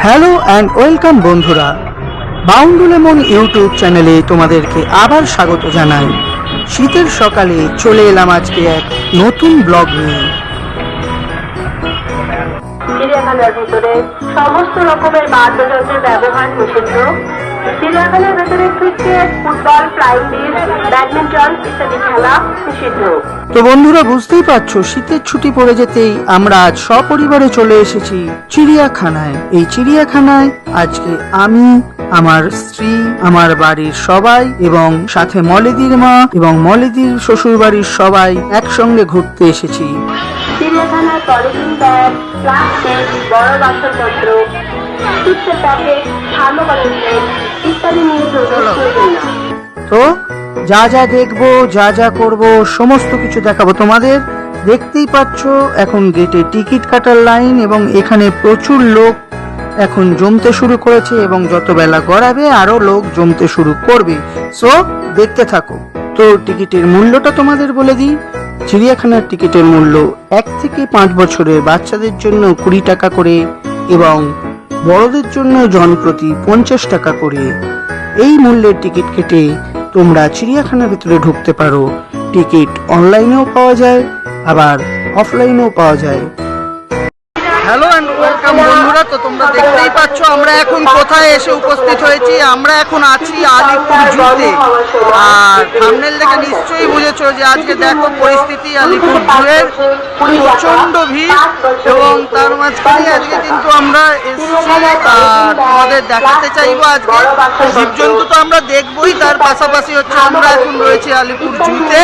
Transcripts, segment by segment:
Hello and welcome বন্ধুরা, বাউন্ডু lemon YouTube চ্যানেলে তোমাদেরকে আবার স্বাগত জানাই। শীতের সকালে চলে এলাম আজকে এক নতুন ব্লগ নিয়ে। চিড়িয়াখানার ভিতরে সমস্ত রকমের বাদ্যযন্ত্রের ব্যবহার নিষিদ্ধ। চিড়িয়াখানার ভেতরে cricket, football, flying dish, badminton ইত্যাদি খেলা নিষিদ্ধ। তো বন্ধুরা, বুঝতেই পারছো শীতের ছুটি পড়ে যেতেই আমরা আজ সপরিবারে চলে এসেছি চিড়িয়াখানায়। এই চিড়িয়াখানায় আজকে আমি, আমার স্ত্রী, আমার বাড়ির সবাই এবং সাথে মলেদির মা এবং মলেদির শ্বশুর বাড়ির সবাই একসঙ্গে ঘুরতে এসেছি। চিড়িয়াখানার পলিথিন ব্যাগ, প্লাস্টিক, বড় বাসনপত্র, চিপসের প্যাকেট, থার্মোকলের প্লেট ইত্যাদি নিয়ে প্রবেশ করবেন না। তো যা যা দেখবো, যা যা করব, সমস্ত কিছু দেখাবো তোমাদের। দেখতেই পাচ্ছ এখন গেটে টিকিট কাটার লাইন এবং এখানে প্রচুর লোক এখন জমতে শুরু করেছে এবং যত বেলা গড়াবে আরো লোক জমতে শুরু করবে। সো দেখতে থাকো। তো টিকিটের মূল্যটা তোমাদের বলে দিই। চিড়িয়াখানার টিকিটের মূল্য 1 থেকে 5 বছরের বাচ্চাদের জন্য 20 টাকা করে এবং বড়দের জন্য জনপ্রতি 50 টাকা করে। এই মূল্যের টিকিট কেটে তোমরা চিড়িয়াখানার ভিতরে ঢুকতে পারো। টিকিট অনলাইনেও পাওয়া যায়, আবার অফলাইনেও পাওয়া যায়। হ্যালো অ্যান্ড ওয়েলকাম বন্ধুরা, তো তোমরা দেখতেই পাচ্ছ আমরা এখন কোথায় এসে উপস্থিত হয়েছি। আমরা এখন আছি আলিপুর জুতে। আর থাম্বনেল দেখে নিশ্চয়ই বুঝেছো যে আজকে দেখো পরিস্থিতি আলিপুর জুয়ের প্রচন্ড ভিড় এবং তার মাঝখানে আজকে কিন্তু আমরা এসেছি তোমাদের দেখাতে চাইবো আজকে জীবজন্তু তো আমরা দেখবোই, তার পাশাপাশি হচ্ছে আমরা এখন রয়েছি আলিপুর জুতে।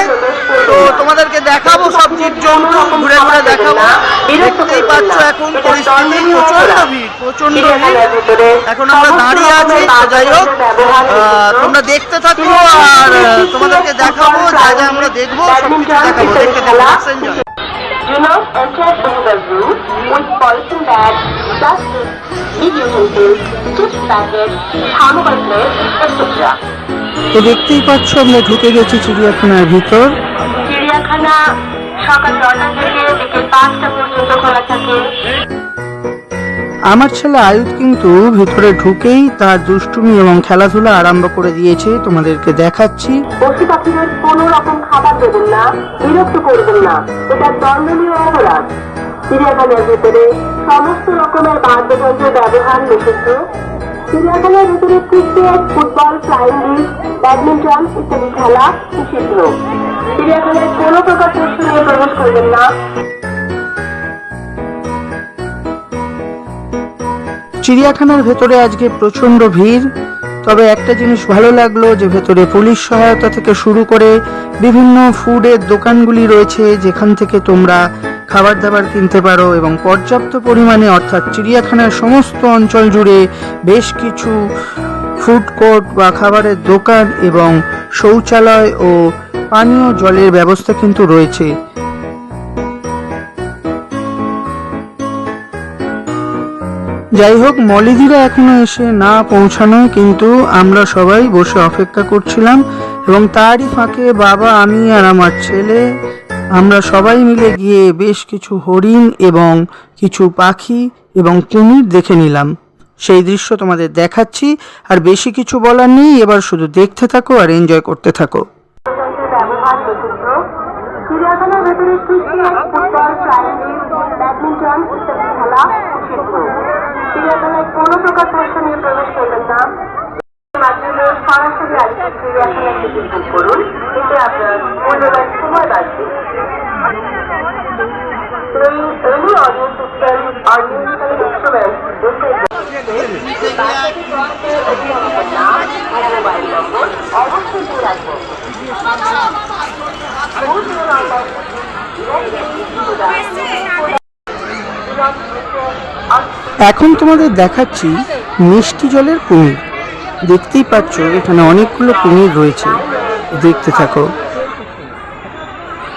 তো তোমাদেরকে দেখাবো সব জীবজন্তু ঘুরে ঘুরে দেখাবো। দেখতেই পাচ্ছ এখন পরিস্থিতি প্রচন্ড ভিড়। এখন আমরা দাঁড়িয়ে আছি। যাই হোক, তোমরা দেখতে থাকো আর তোমাদেরকে দেখাবো যা যা আমরা দেখবো সবকিছু দেখাবো। দেখতে থাকো। Do not enter into the zoo with polythene bags, plastic, utensils, chips packets, thermocol plates, etc. তো দেখতেই পাচ্ছ আমরা ঢুকে গেছি চিড়িয়াখানার ভিতর। চিড়িয়াখানা সকাল 9টা থেকে বিকেল 5টা পর্যন্ত খোলা থাকে। আমার ছেলে আয়ুধ কিন্তু ভিতরে ঢুকেই তার দুষ্টুমি এবং খেলাধুলা আরম্ভ করে দিয়েছে। তোমাদেরকে দেখাচ্ছি। পশু পাখিদের কোনো রকম খাবার দেবেন না, বিরক্ত করবেন না, এটা দণ্ডনীয় অপরাধ। চিড়িয়াখানার ভিতরে সমস্ত রকমের বাদ্যযন্ত্রের ব্যবহার নিষিদ্ধ। চিড়িয়াখানার ভিতরে cricket, football, flying dish, badminton ইত্যাদি খেলা নিষিদ্ধ। চিড়িয়াখানায় কোনো প্রকার পশু নিয়ে প্রবেশ করবেন না। চিড়িয়াখানার ভেতরে আজকে প্রচন্ড ভিড়। তবে একটা জিনিস ভালো লাগলো যে ভেতরে পুলিশ সহায়তা থেকে শুরু করে বিভিন্ন ফুডের দোকানগুলি রয়েছে, যেখান থেকে তোমরা খাবার দাবার কিনতে পারো এবং পর্যাপ্ত পরিমাণে, অর্থাৎ চিড়িয়াখানার সমস্ত অঞ্চল জুড়ে বেশ কিছু ফুড কোর্ট বা খাবারের দোকান এবং শৌচালয় ও পানীয় জলের ব্যবস্থা কিন্তু রয়েছে। যাই হোক, মলেদিরা এখনো এসে না পৌঁছানো, কিন্তু আমরা সবাই বসে অপেক্ষা করছিলাম এবং তারই ফাঁকে বাবা, আমি আর আমার ছেলে আমরা সবাই মিলে গিয়ে বেশ কিছু হরিণ এবং কিছু পাখি এবং কুমির দেখে নিলাম। সেই দৃশ্য তোমাদের দেখাচ্ছি। আর বেশি কিছু বলার নেই, এবার শুধু দেখতে থাকো আর এনজয় করতে থাকো। চিড়িয়াখানার ভেতরে cricket, football, flying dish, badminton ইত্যাদি খেলা নিষিদ্ধ। চিড়িয়াখানায় কোনো প্রকার পশু নিয়ে প্রবেশ করবেন না। মাধ্যমে সরাসরি আলিপুর চিড়িয়াখানার টিকিট বুক করুন, এতে আপনার মূল্যবান সময় বাঁচবে। Any audio system or musical instruments mobile নম্বর অবশ্যই দিয়ে রাখবেন। এখন তোমাদের দেখাচ্ছি মিষ্টি জলের কুমির। দেখতেই পাচ্ছ এখানে অনেকগুলো কুমির রয়েছে, দেখতে থাকো।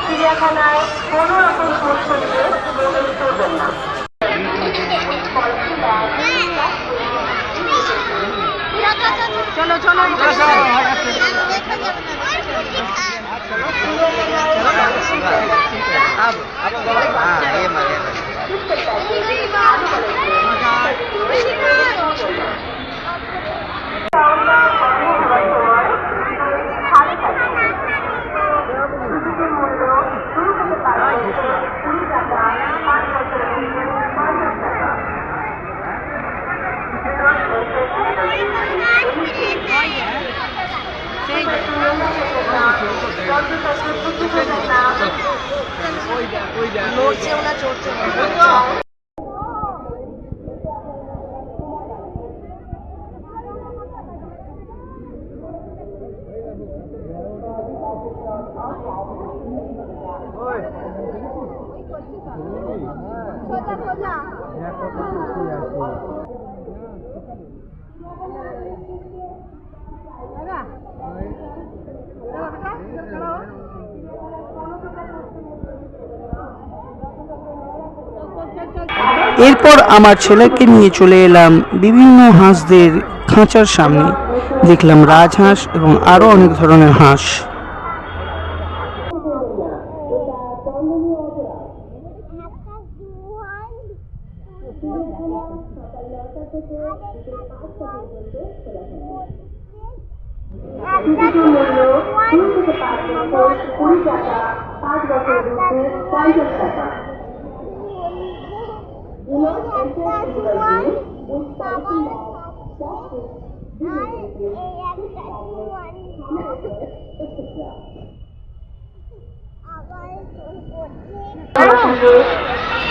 চিড়িয়াখানায় কোনো রকম পশু নিয়ে প্রবেশ করবেন না। अब ये मरे কিছু করবেন না। নড়ছেও না চড়ছেও না। এরপর আমার ছেলেকে নিয়ে চলে এলাম বিভিন্ন হাঁসদের খাঁচার সামনে। দেখলাম রাজহাঁস এবং আরো অনেক ধরনের হাঁস। টিকিটের মূল্য 2 থেকে 5 বছর 20 টাকা, 5 বছরের মধ্যে 50 টাকা।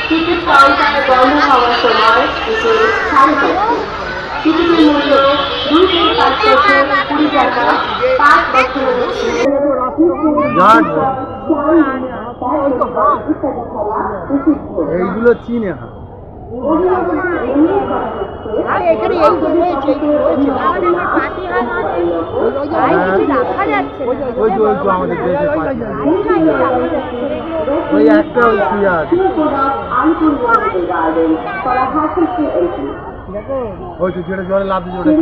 টিকিট কাউন্টার বন্ধ হওয়ার সময় বিকেল 5:30। টিকিটের মূল্য 2 থেকে 5 বছর 20 টাকা, 5 বছরের এইগুলো চিনে হ্যাঁ ওই তো আমাদের দেশে ওই একটা ওই শুয়ে আছে ওই তো যেটা জলে লাভ দিয়ে ওটা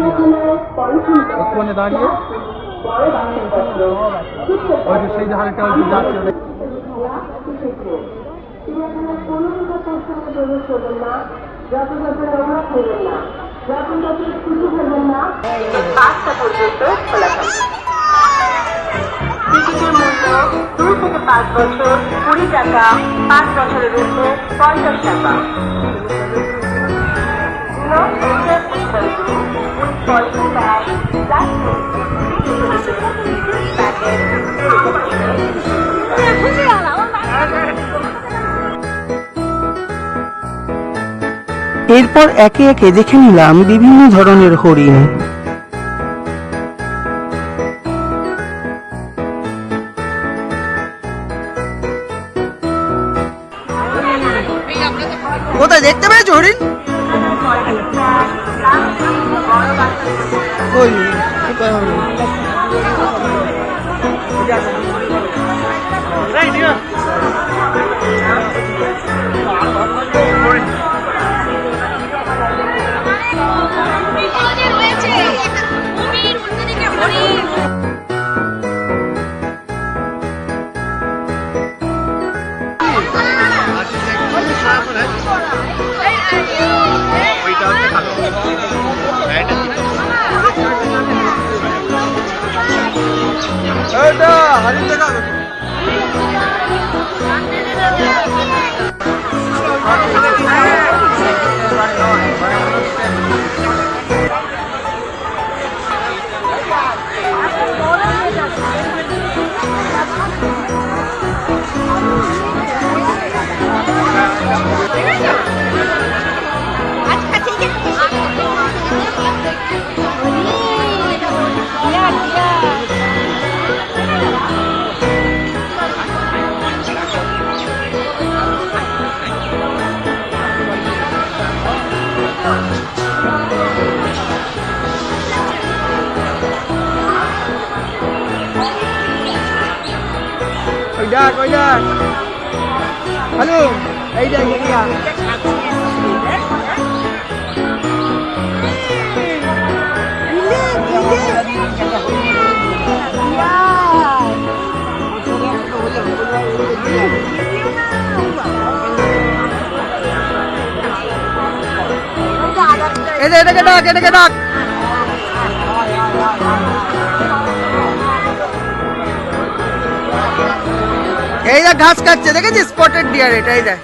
কোনে দাঁড়িয়ে ওই তো সেই ধারেটা ওই যাচ্ছে পাঁচটা পর্যন্ত খোলা থাকে। টিকিটের মূল্য 2 থেকে 5 বছর 20 টাকা, 5 বছরের মধ্যে 50 টাকা। এরপর একে একে দেখে নিলাম বিভিন্ন ধরনের হরিণ। কোথায় দেখতে পেয়েছো হরিণ? হ্যালো এই যে এটাকে ডাক এই দেখ ঘাস খাচ্ছে, দেখেছিস? স্পটেড ডিয়ার এটা, এই দেখ।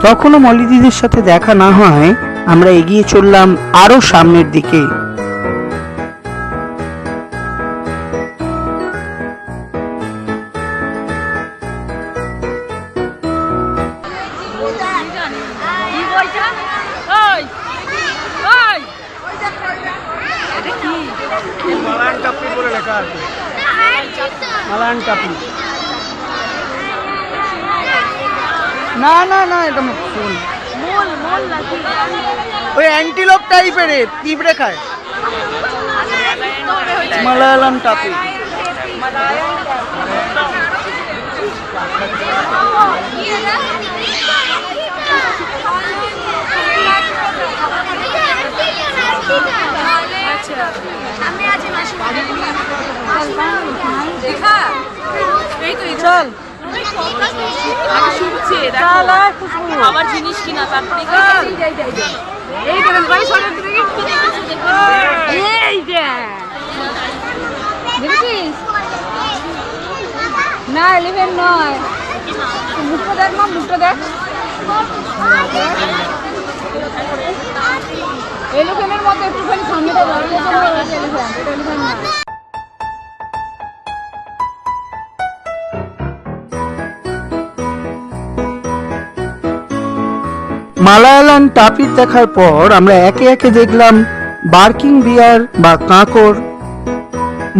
তখনও মলি দিদির সাথে দেখা না হয় আমরা এগিয়ে চললাম আরো সামনের দিকে। মালান টাপি বলে লেখা আছে, মালান টাপি। না না না, এটা ফুল ওই অ্যান্টিলোপ টাইপের পিঁপড়ে খায়। মালায়ালাম টাপি। চল আবার জিনিস কিনা তারপরে দেখেছিস না 11 নয়, মুখটা দেখ মা, মুখটা দেখ। এলিফ্যান্টের মতো একটুখানি সামনেটা মালায়ালাম টাপির দেখার পর আমরা একে একে দেখলাম বার্কিং বিয়ার বা কাঁকড়,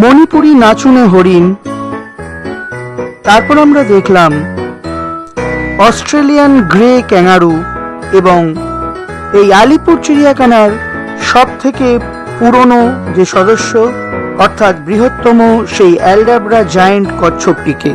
মণিপুরি নাচুনে হরিণ, তারপর আমরা দেখলাম অস্ট্রেলিয়ান গ্রে ক্যাঙ্গারু এবং এই আলিপুর চিড়িয়াখানার সব থেকে পুরনো যে সদস্য অর্থাৎ বৃহত্তম সেই অ্যালডাব্রা জায়ান্ট কচ্ছপটিকে।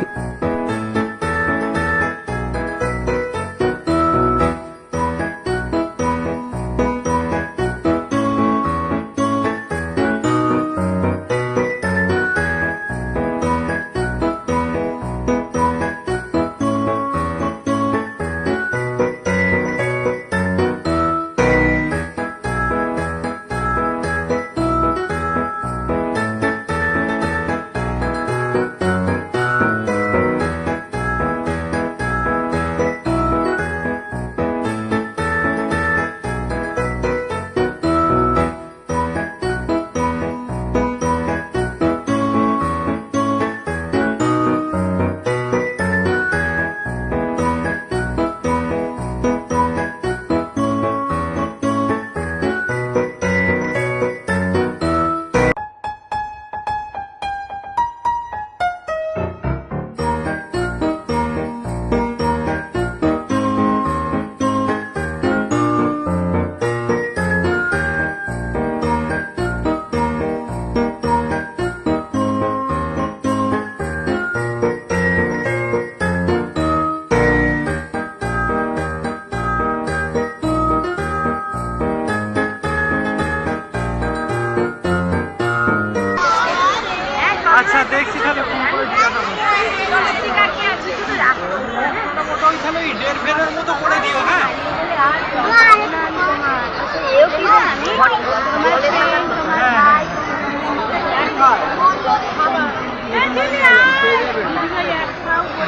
আচ্ছা দেখছি তাহলে ফোন করে জিজ্ঞাসা মোটামুটি ওইখানে 1.5 ফেরের মতো করে দিও। হ্যাঁ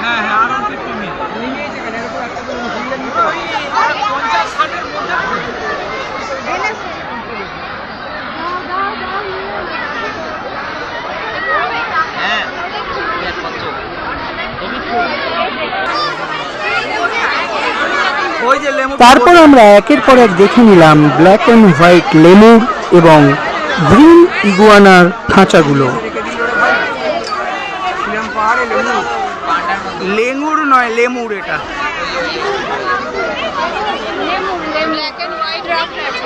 হ্যাঁ হ্যাঁ আরামসে তুমি নিয়েছে কেন এরকম একটা 50-60-এর মধ্যে। তারপর আমরা একের পর এক দেখে নিলাম ব্ল্যাক অ্যান্ড হোয়াইট লেমুর এবং গ্রিন ইগুয়ানার খাঁচাগুলো। লেঙ্গুর নয়, লেমুর এটা। ব্ল্যাক এন্ড হোয়াইট রাফট আছে।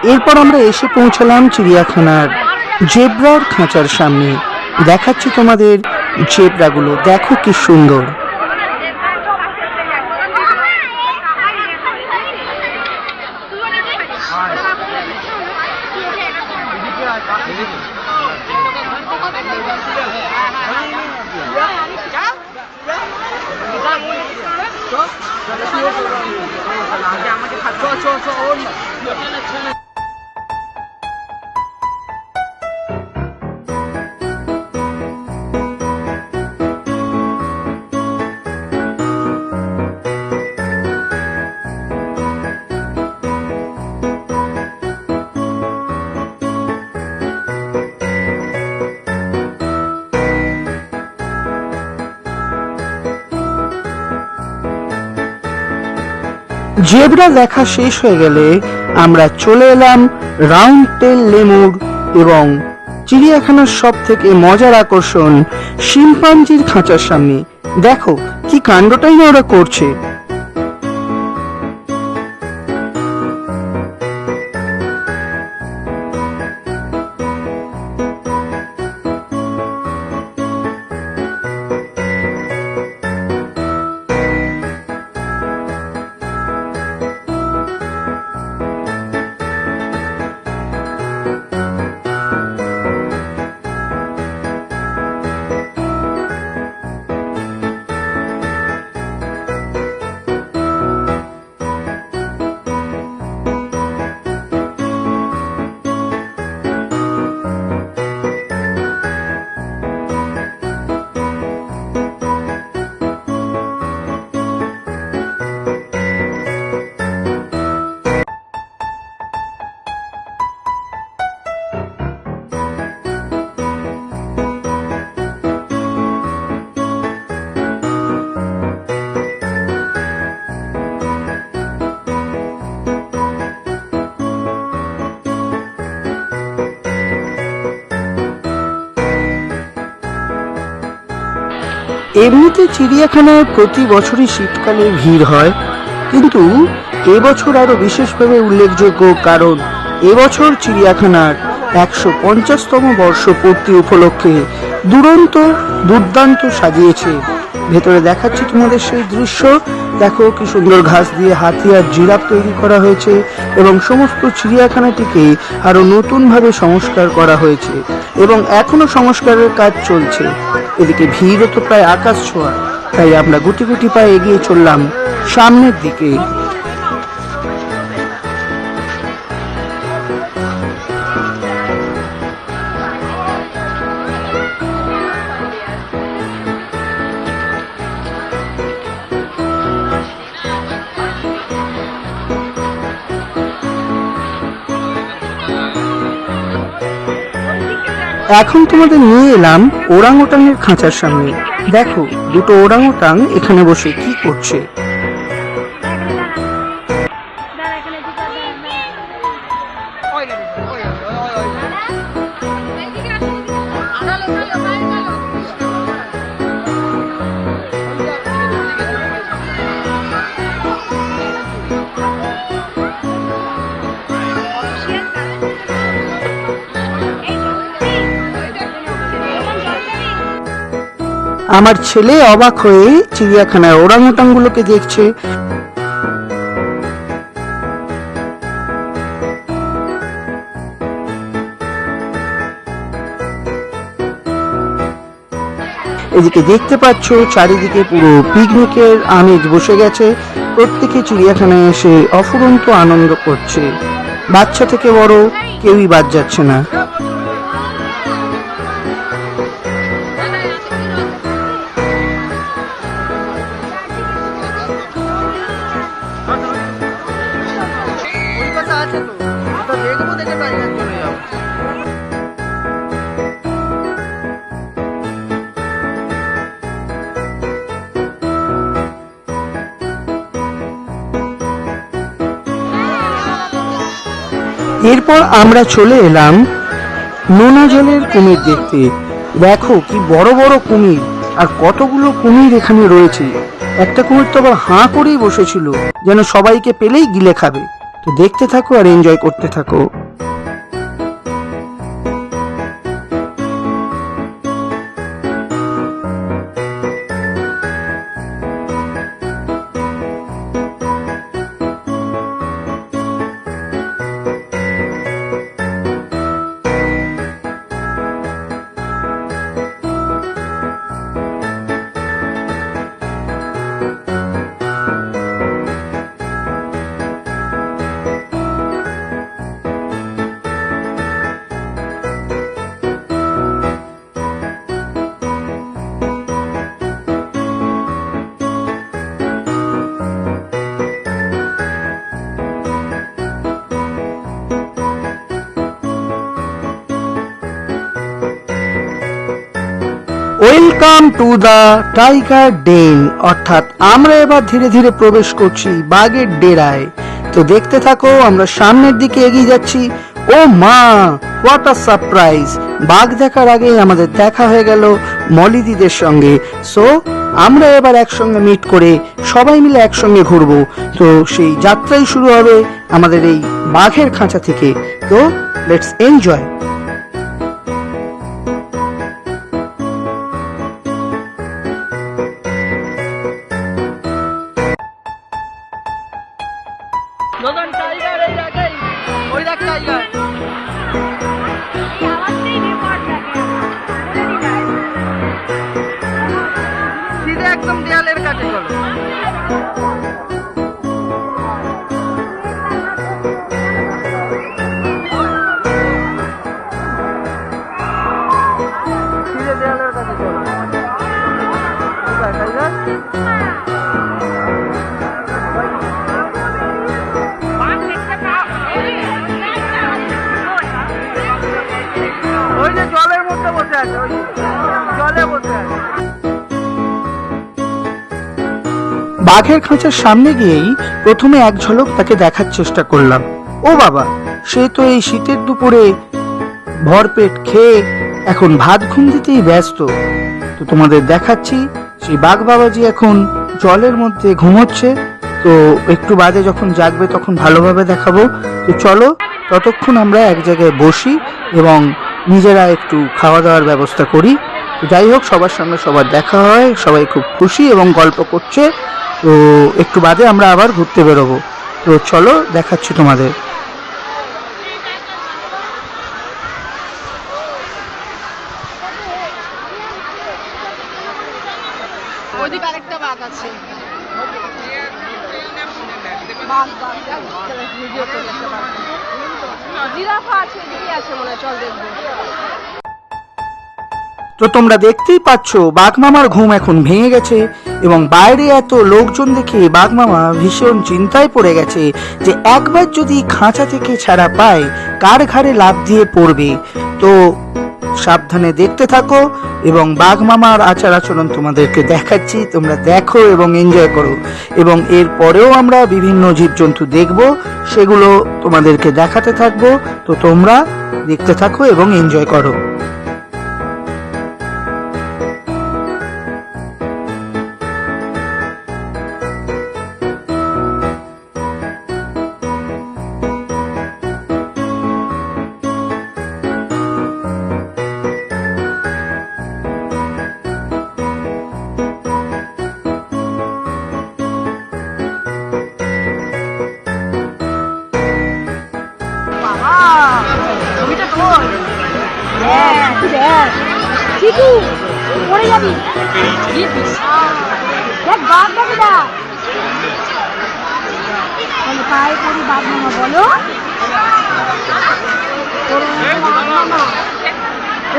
এরপর আমরা এসে পৌঁছালাম চিড়িয়াখানার জেব্রার খাঁচার সামনে। দেখাচ্ছি তোমাদের জেব্রাগুলো, দেখো কি সুন্দর। জেব্রা দেখা শেষ হয়ে গেলে আমরা চলে এলাম রাউন্ড টেল লেমুর এবং চিড়িয়াখানার সব থেকে মজার আকর্ষণ শিম্পাঞ্জির খাঁচার সামনে। দেখো কি কাণ্ডটাই না ওরা করছে। এমনিতে চিড়িয়াখানায় প্রতি বছরই শীতকালে ভিড় হয়, কিন্তু এবছর আরো বিশেষভাবে উল্লেখযোগ্য, কারণ এবছর চিড়িয়াখানার 150তম বর্ষপূর্তি উপলক্ষে দুর্দান্ত সাজিয়েছে। ভেতরে দেখাচ্ছি তোমাদের সেই দৃশ্য। দেখো কি সুন্দর ঘাস দিয়ে হাতি আর জিরাফ তৈরি করা হয়েছে এবং সমস্ত চিড়িয়াখানাটিকে আরো নতুনভাবে সংস্কার করা হয়েছে এবং এখনো সংস্কারের কাজ চলছে। এদিকে ভিড়ও তো প্রায় আকাশ ছোঁয়া, তাই আমরা গুটি গুটি পায়ে এগিয়ে চললাম সামনের দিকে। এখন তোমাদের নিয়ে এলাম ওরাংওটাংয়ের খাঁচার সামনে। দেখো দুটো ওরাংওটাং এখানে বসে কি করছে। আমার ছেলে অবাক হয়ে চিড়িয়াখানার ওরাংওটাংগুলোকে দেখছে। এদিকে দেখতে পাচ্ছ চারিদিকে পুরো পিকনিকের আমেজ বসে গেছে। প্রত্যেকে চিড়িয়াখানায় এসে অফুরন্ত আনন্দ করছে, বাচ্চা থেকে বড় কেউই বাদ যাচ্ছে না। এরপর আমরা চলে এলাম নোনা জলের কুমির দেখতে। দেখো কি বড় বড় কুমির, আর কতগুলো কুমির এখানে রয়েছে। একটা কুমির তো আবার হাঁ করেই বসেছিল, যেন সবাইকে পেলেই গিলে খাবে। তো দেখতে থাকো আর এনজয় করতে থাকো। ওয়েলকাম টু দ্য টাইগার ডেন, অর্থাৎ আমরা এবার ধীরে ধীরে প্রবেশ করছি বাঘের ডেরায়। তো দেখতে থাকো, আমরা সামনের দিকে এগিয়ে যাচ্ছি। ও মা, হোয়াট আ সারপ্রাইজ! বাঘ দেখার আগে আমাদের দেখা হয়ে গেল মলিদিদের সঙ্গে। সো আমরা এবার একসঙ্গে মিট করে সবাই মিলে একসঙ্গে ঘুরবো। তো সেই যাত্রাই শুরু হবে আমাদের এই বাঘের খাঁচা থেকে। তো লেটস এনজয়। টাইগার এই জায়গায়, ওই দেখ টাইগার। সিধে একদম দেয়ালের কাছে চলো। সিধে দেয়ালের কাছে চলো। টাইগার ওই যে জলের মধ্যে বসে আছে, ওই জলে বসে আছে। বাঘের খাঁচার সামনে গিয়েই প্রথমে এক ঝলক তাকে দেখার চেষ্টা করলাম। ও বাবা, সে তো এই শীতের দুপুরে ভরপেট খেয়ে এখন ভাত ঘুম দিতেই ব্যস্ত। তো তোমাদের দেখাচ্ছি সেই বাঘ বাবাজি এখন জলের মধ্যে ঘুমোচ্ছে। তো একটু বাদে যখন জাগবে তখন ভালোভাবে দেখাবো। তো চলো, ততক্ষণ আমরা এক জায়গায় বসি এবং নিজেরা একটু খাওয়া দাওয়ার ব্যবস্থা করি। তো যাই হোক, সবার সঙ্গে সবার দেখা হয়, সবাই খুব খুশি এবং গল্প করছে। তো একটু বাদে আমরা আবার ঘুরতে বেরোবো। তো চলো, দেখাচ্ছি তোমাদের। ওইদিকে আরেকটা বাঘ আছে। জিরাফা আছে, এদিকে আছে মনে হয়, চল দেখবো। তো তোমরা দেখতেই পাচ্ছ বাঘ মামার ঘুম এখন ভেঙে গেছে এবং বাইরে এত লোকজন দেখে বাঘ মামা ভীষণ চিন্তায় পড়ে গেছে যে একবার যদি খাঁচা থেকে ছাড়া পায় কার ঘাড়ে লাফ দিয়ে পড়বে। তো সাবধানে দেখতে থাকো এবং বাঘ মামার আচার আচরণ তোমাদেরকে দেখাচ্ছি, তোমরা দেখো এবং এনজয় করো। এবং এর পরেও আমরা বিভিন্ন জীবজন্তু দেখবো, সেগুলো তোমাদেরকে দেখাতে থাকবো। তো তোমরা দেখতে থাকো এবং এনজয় করো। চিকু পড়ে যাবি, দেখ বাঘ দেখে দা পায়ে পড়ি। বাঘ মামা বলো,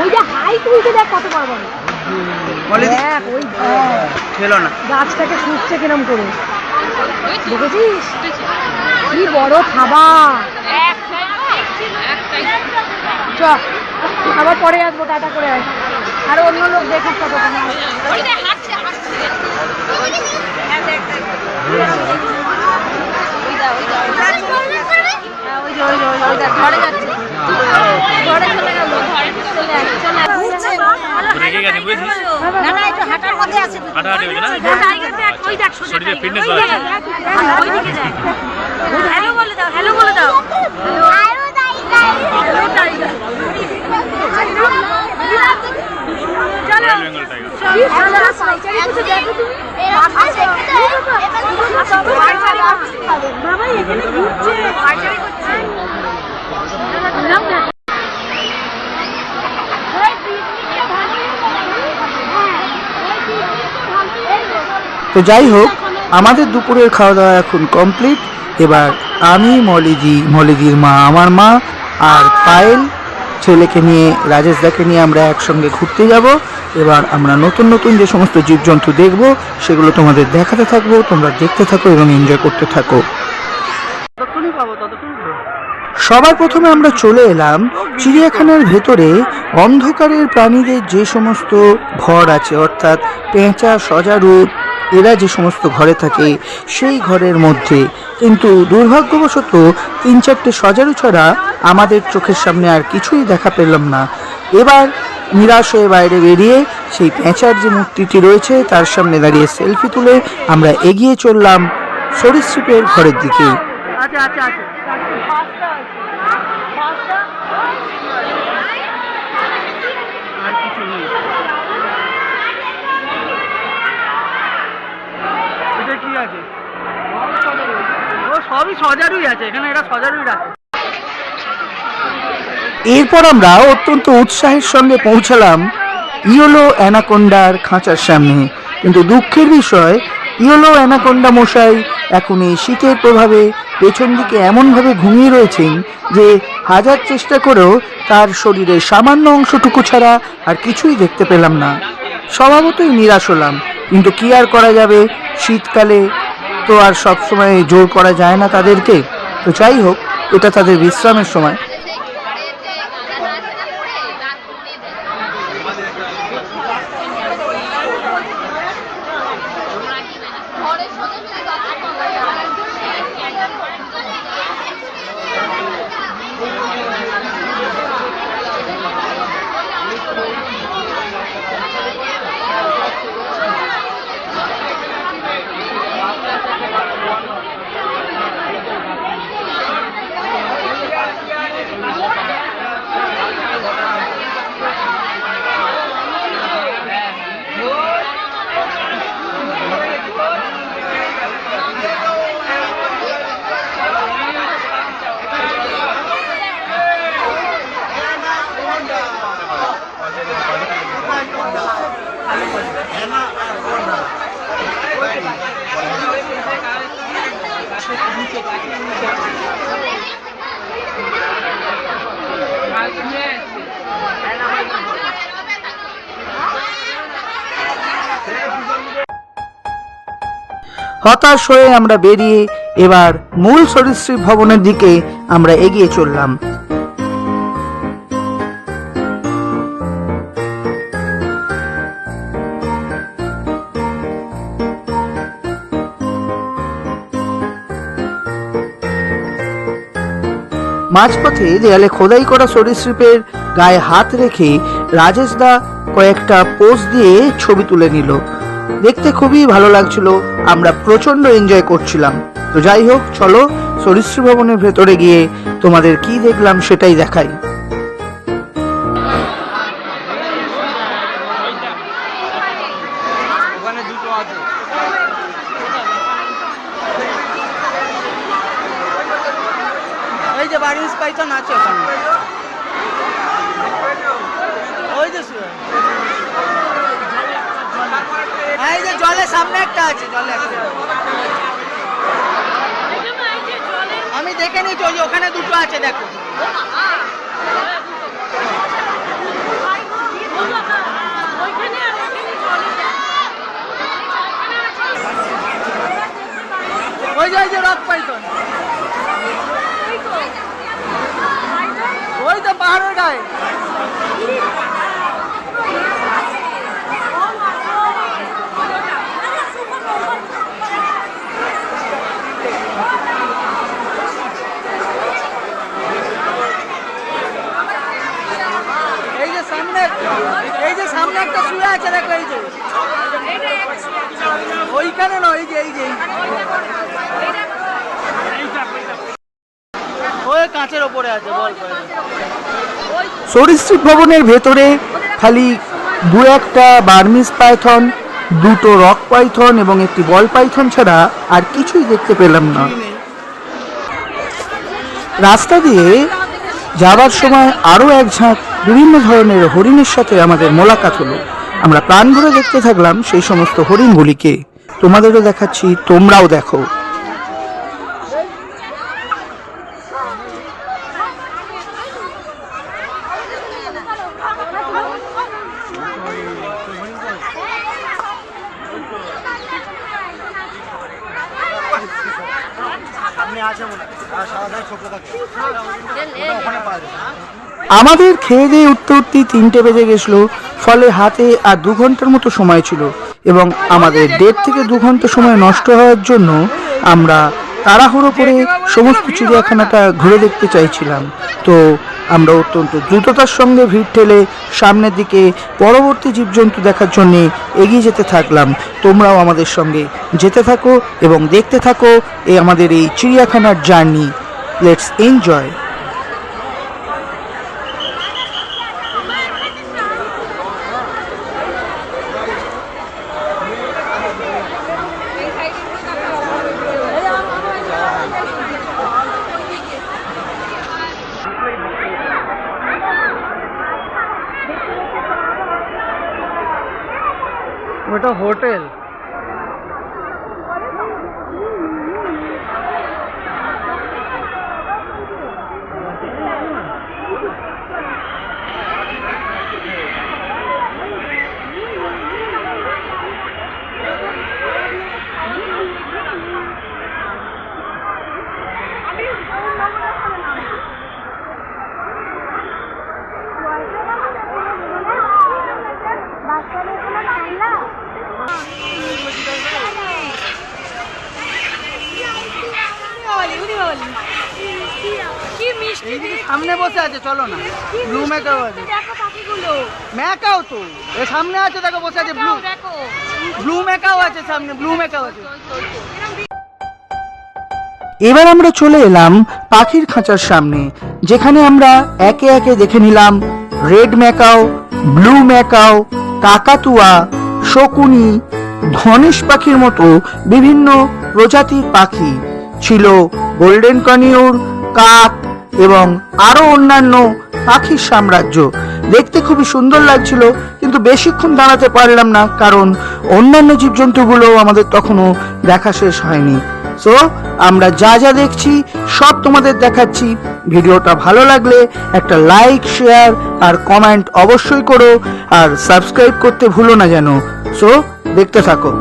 ওই যে হাই তুলতে দেখ কত পারবো। দেখ ওই ছিল না, গাছটাকে শুচ্ছে কিরম করে, দেখেছিস কি বড় থাবা। চ আবার পরে আসবো, টাটা করে আস। আর অন্য লোক দেখুক কত। হাঁটার মধ্যে আছে, ওই দেখ হ্যালো বলে দাও। Hello tiger. চলো কি সুন্দর সাইকেল কিছু দেখো তুমি। বাবা এখানে ঘুরছে পাইচারি করছে। তো যাই হোক, আমাদের দুপুরের খাওয়া দাওয়া এখন কমপ্লিট। এবার আমি, মলিদির মা, আমার মা আর পায়েল ছেলেকে নিয়ে, রাজেশ দাকে নিয়ে আমরা একসঙ্গে ঘুরতে যাব। এবার আমরা নতুন নতুন যে সমস্ত জীবজন্তু দেখব সেগুলো তোমাদের দেখাতে থাকবো। তোমরা দেখতে থাকো এবং এনজয় করতে থাকো। সবার প্রথমে আমরা চলে এলাম চিড়িয়াখানার ভেতরে অন্ধকারের প্রাণীদের যে সমস্ত ঘর আছে, অর্থাৎ পেঁচা, সজারু, এরা যে সমস্ত ঘরে থাকে সেই ঘরের মধ্যে। কিন্তু দুর্ভাগ্যবশত 3-4টে সজারু ছাড়া আমাদের চোখের সামনে আর কিছুই দেখা পেলাম না। এবার নিরাশ হয়ে বাইরে বেরিয়ে সেই পেঁচার যে মূর্তিটি রয়েছে তার সামনে দাঁড়িয়ে সেলফি তুলে আমরা এগিয়ে চললাম সরীসৃপের ঘরের দিকে। এরপর আমরা অত্যন্ত উৎসাহের সঙ্গে পৌঁছালাম ইয়েলো অ্যানাকোন্ডার খাঁচার সামনে। কিন্তু দুঃখের বিষয়, ইয়েলো অ্যানাকোন্ডা মশাই এখন এই শীতের প্রভাবে পেছন দিকে এমনভাবে ঘুমিয়ে রয়েছেন যে হাজার চেষ্টা করেও তার শরীরের সামান্য অংশটুকু ছাড়া আর কিছুই দেখতে পেলাম না। স্বভাবতই নিরাশ হলাম, কিন্তু কি আর করা যাবে, শীতকালে তো আর সব সময় জোর করা যায় না তাদেরকে। তো যাই হোক, এটা তাদের বিশ্রামের সময়। হতাশ হয়ে আমরা বেরিয়ে এবার মূল সরীসৃপ ভবনের দিকে আমরা এগিয়ে চললাম। মাঝপথে দেয়ালে খোদাই করা সরীসৃপের গায়ে হাত রেখে রাজেশ দা কয়েকটা পোজ দিয়ে ছবি তুলে নিল। দেখতে খুবই ভালো লাগছিল, আমরা প্রচন্ড এনজয় করছিলাম। তো যাই হোক, চলো সরীসৃপ ভবনের ভেতরে গিয়ে তোমাদের কি দেখলাম সেটাই দেখাই। এই যে বারিশ পাইথন আছে ওখানে, ওই যে এই যে জলের সামনে একটা আছে, জলে আমি দেখে নিয়েছি, ওই যে ওখানে দুটো আছে, দেখো। ওই যে রক পাইথন, ওই তো পাহাড়ের গায়ে। এই যে সামনে একটা শুয়ে আছে, দেখো। এই যে ওইখানে নয়, এই যে ওই কাঁচের ওপরে আছে বল করে। সরীসৃপ ভবনের ভেতরে খালি দু একটা বার্মিজ পাইথন, দুটো রক পাইথন এবং একটি বল পাইথন ছাড়া আর কিছুই দেখতে পেলাম না। রাস্তা দিয়ে যাবার সময় আরও এক ঝাঁক বিভিন্ন ধরনের হরিণের সাথে আমাদের মোলাকাত হলো। আমরা প্রাণ ভরে দেখতে থাকলাম সেই সমস্ত হরিণগুলিকে। তোমাদেরও দেখাচ্ছি, তোমরাও দেখো। আমাদের খেয়ে দিয়ে উঠতে উঠতে 3টে বেজে গেছিল, ফলে হাতে আর 2 ঘন্টার মতো সময় ছিল এবং আমাদের 1.5 থেকে 2 ঘন্টা সময় নষ্ট হওয়ার জন্য আমরা তাড়াহুড়ো করে সমস্ত চিড়িয়াখানাটা ঘুরে দেখতে চাইছিলাম। তো আমরা অত্যন্ত দ্রুততার সঙ্গে ভিড় ঠেলে সামনের দিকে পরবর্তী জীবজন্তু দেখার জন্য এগিয়ে যেতে থাকলাম। তোমরাও আমাদের সঙ্গে যেতে থাকো এবং দেখতে থাকো আমাদের এই চিড়িয়াখানার জার্নি। Let's enjoy. ওটা হোটেল। কি মিষ্টি, এইদিকে সামনে বসে আছে, চলো না। ব্লু ম্যাকাও আছে। দেখো পাখিগুলো, ম্যাকাও তো এর সামনে আছে, দেখো বসে আছে। ব্লু দেখো ব্লু ম্যাকাও আছে সামনে, ব্লু ম্যাকাও আছে। এবার আমরা চলে এলাম পাখির খাঁচার সামনে, যেখানে আমরা একে একে দেখে নিলাম রেড ম্যাকাও, ব্লু ম্যাকাও, কাকাতুয়া, শকুনি, ধনেশ পাখির মতো বিভিন্ন প্রজাতির পাখি ছিল, গোল্ডেন কনিউর, কাক এবং আরো অন্যান্য পাখির সাম্রাজ্য। দেখতে খুবই সুন্দর লাগছিল, কিন্তু বেশিক্ষণ দাঁড়াতে পারলাম না, কারণ অন্যান্য জীবজন্তুগুলো আমাদের তখনও দেখা শেষ হয়নি। সো আমরা যা যা দেখছি সব তোমাদের দেখাচ্ছি। ভিডিওটা ভালো লাগলে একটা লাইক, শেয়ার আর কমেন্ট অবশ্যই করো, আর সাবস্ক্রাইব করতে ভুলো না যেন। সো দেখতে থাকো।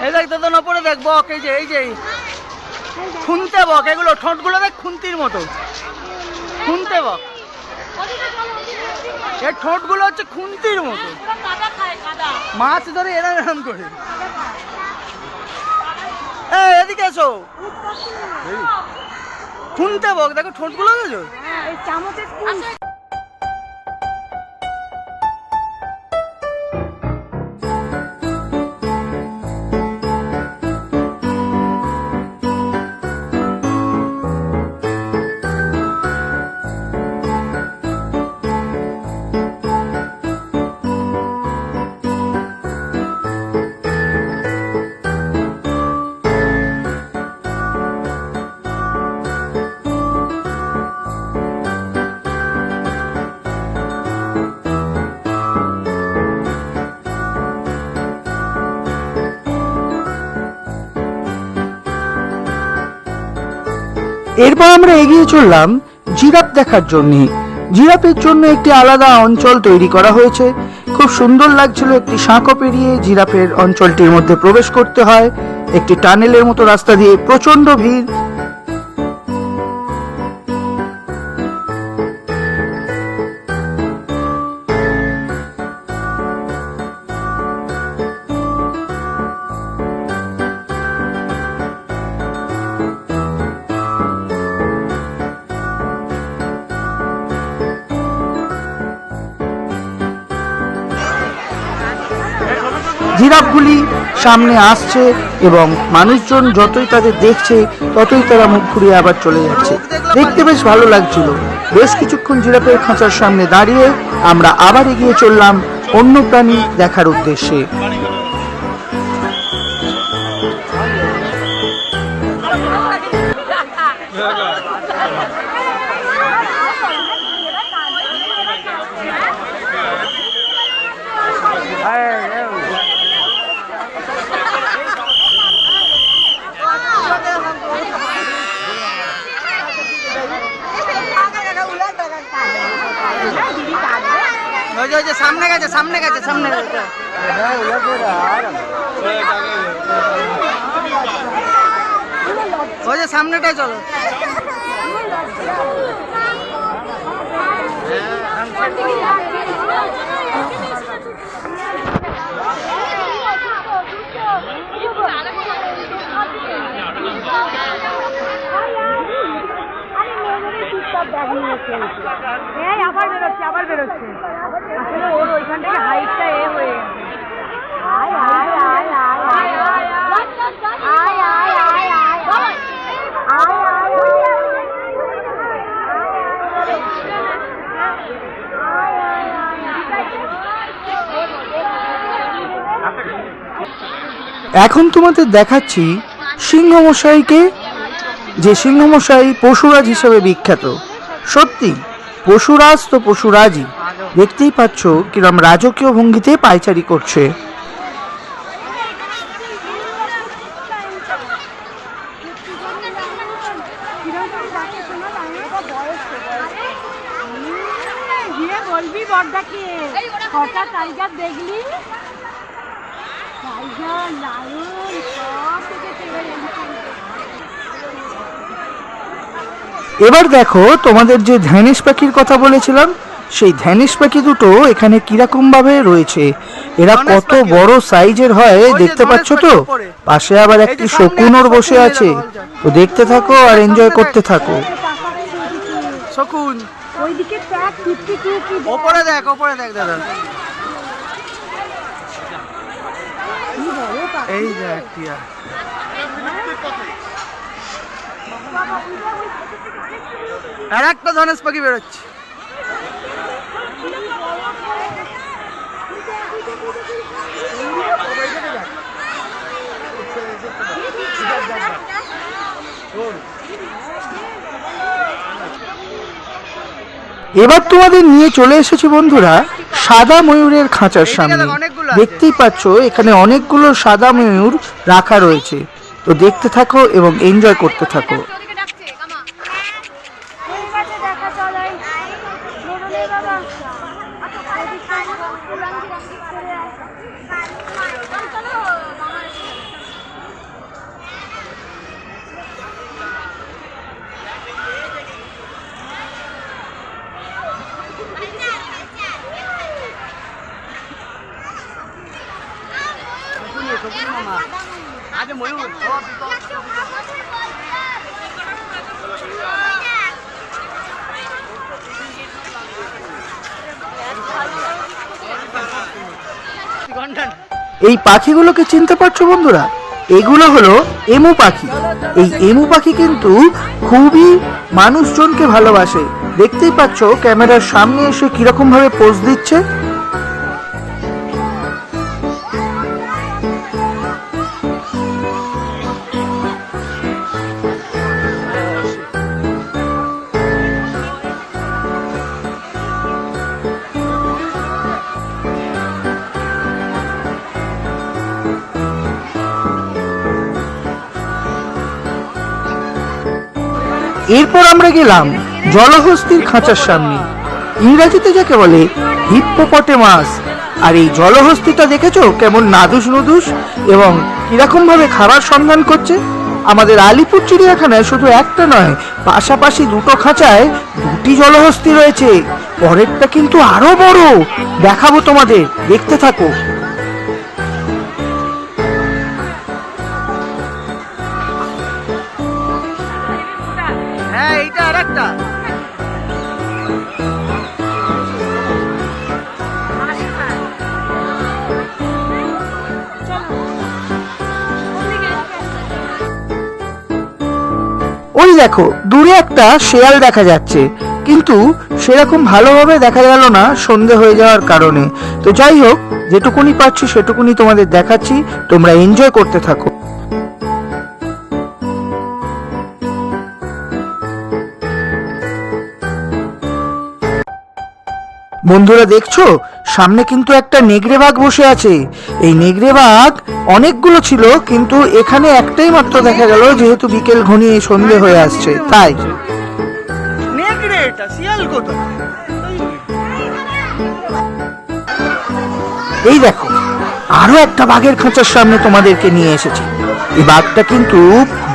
এই দেখ তো ওপরে দেখ বক, এই যে খুনতে বক, এগুলো ঠোঁটগুলো দেখ খুন্তির মতো, খুনতে বক। এর ঠোঁটগুলো হচ্ছে খুন্তির মতো, মাছ ধরে এরম করে। এদিকে এসো, খুনতে বক, দেখো ঠোঁটগুলো দেখো। চামচের এরপর আমরা এগিয়ে চললাম জিরাফ দেখার জন্য। জিরাফের জন্য একটি আলাদা অঞ্চল তৈরি করা হয়েছে। খুব সুন্দর লাগছিল, একটি সাঁকো পেরিয়ে জিরাফের অঞ্চলটির মধ্যে প্রবেশ করতে হয়, একটি টানেলের মতো রাস্তা দিয়ে, প্রচন্ড ভিড়। জিরাফগুলি সামনে আসছে এবং মানুষজন যতই তাদের দেখছে ততই তারা মুখ ঘুরিয়ে আবার চলে যাচ্ছে। দেখতে বেশ ভালো লাগছিল। বেশ কিছুক্ষণ জিরাফের খাঁচার সামনে দাঁড়িয়ে আমরা আবার এগিয়ে চললাম অন্য প্রাণী দেখার উদ্দেশ্যে। ওই যে সামনে গেছে, সামনে গেছে, সামনে গেছে। ওই যে সামনেটাই চলো। এই আবার বেরোচ্ছে, আবার বেরোচ্ছে। আসলে ওর ওইখান থেকে হাইটটা এ হয়ে গেছে। আয় আয় আয় আয় আয় আয় আয় আয় আয় এখন তোমাদের দেখাচ্ছি সিংহমশাইকে, যে সিংহমশাই পশুরাজ হিসেবে বিখ্যাত। সত্যি পশুরাজ তো পশুরাজই। দেখতেই পাচ্ছ কিরম রাজকীয় ভঙ্গিতে পায়চারি করছে। বলবি বড়দাকে কটা টাইগার দেখলি? টাইগার, লায়ন সব দেখেছে। এবার দেখো, তোমাদের যে ধ্যানিশ পাখির কথা বলেছিলাম, সেই ধ্যানিশ পাখি দুটো এখানে কিরকম ভাবে রয়েছে। এরা কত বড় সাইজের হয় দেখতে পাচ্ছ তো। পাশে আবার একটি শকুনও বসে আছে। তো দেখতে থাকো আর এনজয় করতে থাকো। শকুন ওইদিকে ট্যাগ 52 কি ওপরে দেখ, ওপরে দেখ দাদা। এই দেখ টিয়া। আর একটা ধনেশ পাখি বেরোচ্ছে। এবার তোমাদের নিয়ে চলে এসেছি বন্ধুরা সাদা ময়ূরের খাঁচার সামনে। দেখতেই পাচ্ছ এখানে অনেকগুলো সাদা ময়ূর রাখা রয়েছে। তো দেখতে থাকো এবং এনজয় করতে থাকো। আজ ময়ূর এই পাখিগুলোকে চিনতে পারছো বন্ধুরা? এগুলো হলো এমু পাখি। এই এমু পাখি কিন্তু খুবই মানুষজনকে ভালোবাসে। দেখতেই পাচ্ছ ক্যামেরার সামনে এসে কিরকম ভাবে পোজ দিচ্ছে। এরপর আমরা গেলাম জলহস্তির খাঁচার সামনে, ইংরেজিতে যাকে বলে হিপ্পোপটেমাস। আর এই জলহস্তিটা দেখেছো কেমন নাদুস নুদুস এবং কিরকম ভাবে খাবার সন্ধান করছে। আমাদের আলিপুর চিড়িয়াখানায় শুধু একটা নয়, পাশাপাশি দুটো খাঁচায় দুটি জলহস্তি রয়েছে। পরেরটা কিন্তু আরো বড়, দেখাবো তোমাদের, দেখতে থাকো। হ্যাঁ এইটা আর একটা। ওই দেখো দূরে একটা শেয়াল দেখা যাচ্ছে, কিন্তু সেরকম ভালোভাবে দেখা গেল না সন্ধে হয়ে যাওয়ার কারণে। তো যাই হোক, যেটুকুনি পাচ্ছি সেটুকুনি তোমাদের দেখাচ্ছি, তোমরা এনজয় করতে থাকো। বন্ধুরা দেখছো, সামনে কিন্তু একটা নেগড়ে বাঘ বসে আছে। এই নেগড়ে বাঘ অনেকগুলো ছিল, কিন্তু এখানে একটাই মাত্র দেখা গেল, যেহেতু বিকেল ঘনিয়ে সন্ধে হয়ে আসছে তাই। নেকড়ে, এটা শিয়াল কোথায়? এই দেখো আরো একটা বাঘের খাঁচার সামনে তোমাদেরকে নিয়ে এসেছি। এই বাঘটা কিন্তু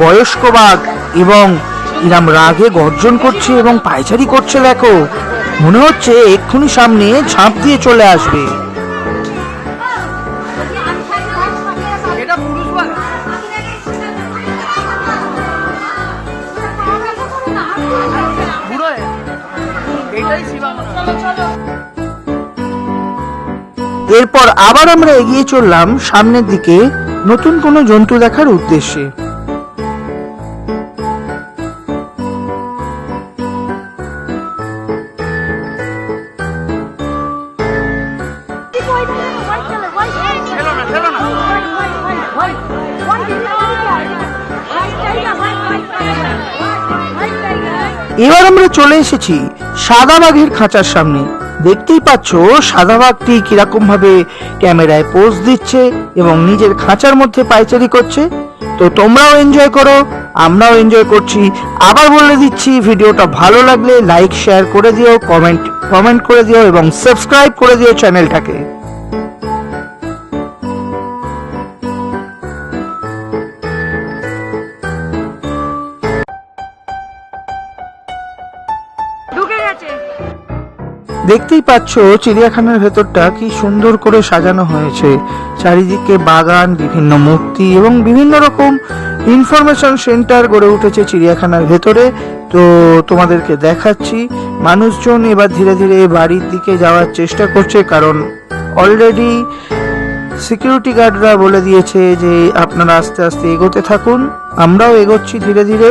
বয়স্ক বাঘ এবং ইরাম রাগে গর্জন করছে এবং পায়চারি করছে। দেখো, মনে হচ্ছে এক্ষুনি সামনে ঝাঁপ দিয়ে চলে আসবে। এটা পুরুষ বাঘ। বুড়ো হয়ে এইটাই শিবা মনে হয়। এরপর আবার আমরা এগিয়ে চললাম সামনের দিকে, নতুন কোনো জন্তু দেখার উদ্দেশ্যে। খেলো না, খেলো না। এবার আমরা চলে এসেছি সাদা বাঘের খাঁচার সামনে। দেখতেই পাচ্ছ সাদা বাঘটি কিরকম ভাবে ক্যামেরায় পোজ দিচ্ছে এবং নিজের খাঁচার মধ্যে পায়চারি করছে। তো তোমরাও এনজয় করো, আমরাও এনজয় করছি। আবার বলে দিচ্ছি, ভিডিওটা ভালো লাগলে লাইক শেয়ার করে দিও, কমেন্ট করে দিও এবং সাবস্ক্রাইব করে দিও চ্যানেলটাকে। ঢুকে গেছে। দেখতেই পাচ্ছ চিড়িয়াখানার ভেতরটা কি সুন্দর করে সাজানো হয়েছে। চারিদিকে বাগান, বিভিন্ন মূর্তি এবং বিভিন্ন রকম ইনফরমেশন সেন্টার গড়ে উঠেছে চিড়িয়াখানার ভেতরে। তো তোমাদেরকে দেখাচ্ছি, মানুষজন এবার ধীরে ধীরে বাড়ির দিকে যাওয়ার চেষ্টা করছে, কারণ অলরেডি সিকিউরিটি গার্ডরা বলে দিয়েছে যে আপনারা আস্তে আস্তে এগোতে থাকুন। আমরাও এগোচ্ছি ধীরে ধীরে,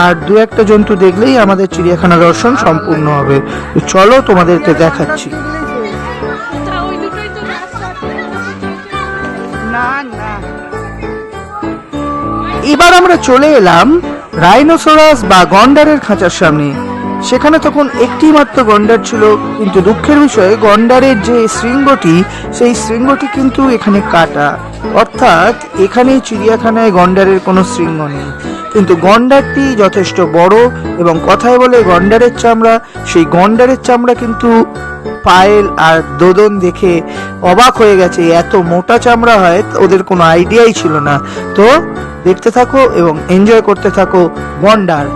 আর দু একটা জন্তু দেখলেই আমাদের চিড়িয়াখানা দর্শন সম্পূর্ণ হবে। তো চলো তোমাদেরকে দেখাচ্ছি। না না, এবার আমরা চলে এলাম রাইনোসরাস বা গন্ডারের খাঁচার সামনে। সেখানে তখন একটি মাত্র গন্ডার ছিল, কিন্তু দুঃখের বিষয়ে গন্ডারের যে শৃঙ্গটি, সেই শৃঙ্গটি কিন্তু এখানে কাটা। অর্থাৎ এখানে চিড়িয়াখানায় গন্ডারের কোনো শৃঙ্গ নেই, কিন্তু গন্ডারটি যথেষ্ট বড় এবং কথায় বলে গন্ডারের চামড়া, সেই গন্ডারের চামড়া কিন্তু পায়েল আর দোদন দেখে অবাক হয়ে গেছে। এত মোটা চামড়া হয় ওদের কোনো আইডিয়াই ছিল না। তো দেখতে থাকো এবং এনজয় করতে থাকো গন্ডার।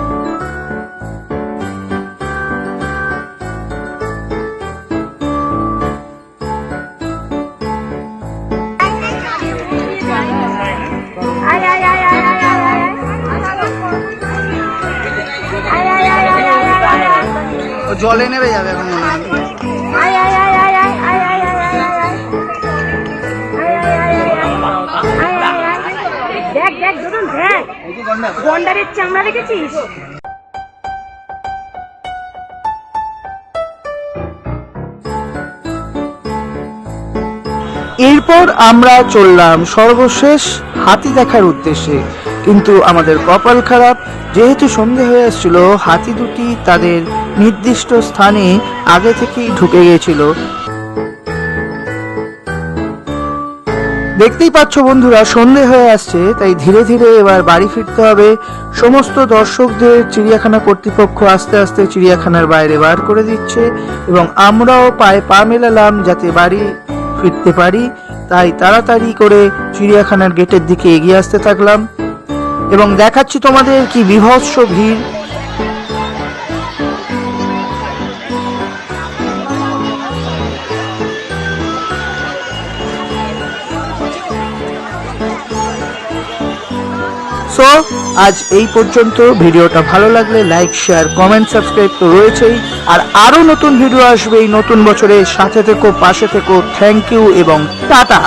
ও জলে নেমে যাবে এখন মনে হয়। দেখ দেখ দুদুন, দেখ গন্ডারের চামড়া দেখেছিস? এরপর আমরা চললাম সর্বশেষ হাতি দেখার উদ্দেশ্যে, কিন্তু আমাদের কপাল খারাপ, যেহেতু সন্ধে হয়ে আসছিল, হাতি দুটি তাদের নির্দিষ্ট স্থানে আগে থেকেই ঢুকে গিয়েছিল। দেখতেই পাচ্ছ বন্ধুরা, সন্ধে হয়ে আসছে, তাই ধীরে ধীরে এবার বাড়ি ফিরতে হবে। সমস্ত দর্শকদের চিড়িয়াখানা কর্তৃপক্ষ আস্তে আস্তে চিড়িয়াখানার বাইরে বার করে দিচ্ছে এবং আমরাও পায়ে পা মেলালাম যাতে বাড়ি ফিরতে পারি। তাই তাড়াতাড়ি করে চিড়িয়াখানার গেটের দিকে এগিয়ে আসতে থাকলাম এবং দেখাচ্ছি তোমাদের কি বিভৎস ভিড়। সো আজ এই পর্যন্ত। ভিডিওটা ভালো লাগলে লাইক, শেয়ার, কমেন্ট, সাবস্ক্রাইব তো রয়েছেই, আর আরো নতুন ভিডিও আসবে এই নতুন বছরে। সাথে থেকো, পাশে থেকো। থ্যাংক ইউ এবং টাটা।